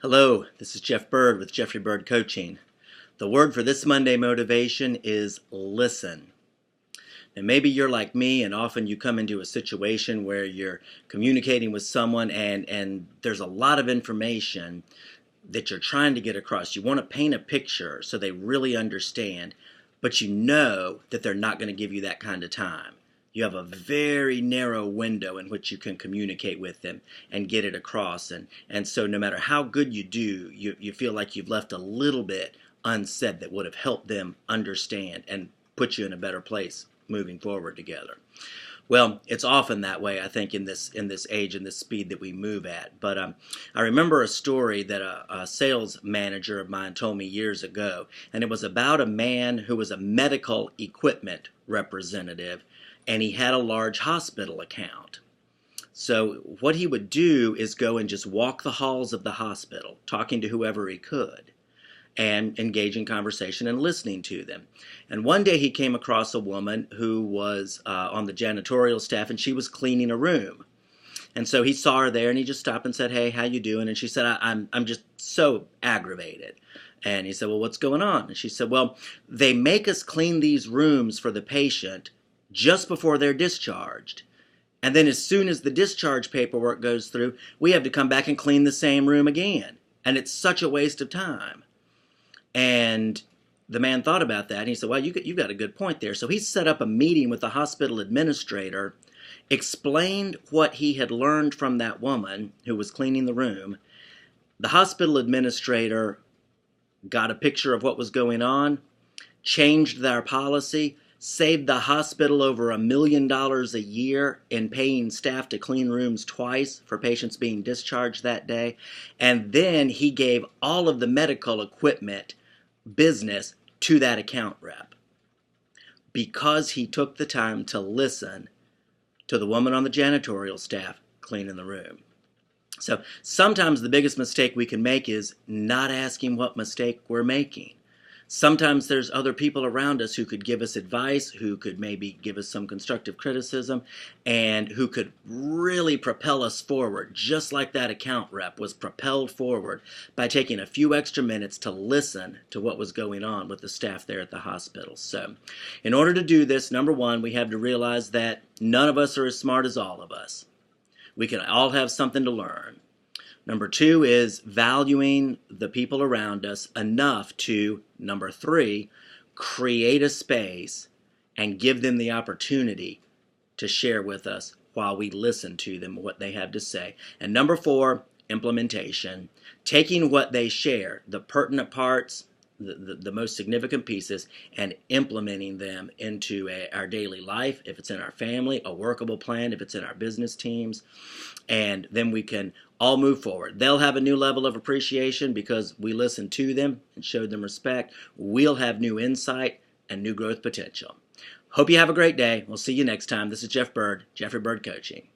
Hello, this is Jeff Bird with Jeffrey Bird Coaching. The word for this Monday motivation is listen. And maybe you're like me and often you come into a situation where you're communicating with someone and there's a lot of information that you're trying to get across. You want to paint a picture so they really understand, but you know that they're not going to give you that kind of time. You have a very narrow window in which you can communicate with them and get it across. And so no matter how good you do, you feel like you've left a little bit unsaid that would have helped them understand and put you in a better place moving forward together. Well, it's often that way, I think, in this age and this speed that we move at. But I remember a story that a sales manager of mine told me years ago, and it was about a man who was a medical equipment representative, and he had a large hospital account. So what he would do is go and just walk the halls of the hospital, talking to whoever he could, and engage in conversation and listening to them. And one day he came across a woman who was on the janitorial staff, and she was cleaning a room. And so he saw her there, and he just stopped and said, "Hey, how you doing?" And she said, I'm just so aggravated." And he said, "Well, what's going on?" And she said, "Well, they make us clean these rooms for the patient just before they're discharged. And then as soon as the discharge paperwork goes through, we have to come back and clean the same room again. And it's such a waste of time." And the man thought about that, and he said, "Well, you've got a good point there." So he set up a meeting with the hospital administrator, explained what he had learned from that woman who was cleaning the room. The hospital administrator got a picture of what was going on, changed their policy, saved the hospital over $1 million a year in paying staff to clean rooms twice for patients being discharged that day. And then he gave all of the medical equipment business to that account rep because he took the time to listen to the woman on the janitorial staff cleaning the room. So sometimes the biggest mistake we can make is not asking what mistake we're making. Sometimes there's other people around us who could give us advice, who could maybe give us some constructive criticism, and who could really propel us forward, just like that account rep was propelled forward by taking a few extra minutes to listen to what was going on with the staff there at the hospital. So in order to do this, number one, we have to realize that none of us are as smart as all of us. We can all have something to learn. Number two is valuing the people around us enough to, number three, create a space and give them the opportunity to share with us while we listen to them, what they have to say. And number four, implementation. Taking what they share, the pertinent parts, the most significant pieces, and implementing them into our daily life, if it's in our family, a workable plan, if it's in our business teams, and then we can all move forward. They'll have a new level of appreciation because we listened to them and showed them respect. We'll have new insight and new growth potential. Hope you have a great day. We'll see you next time. This is Jeff Bird, Jeffrey Bird Coaching.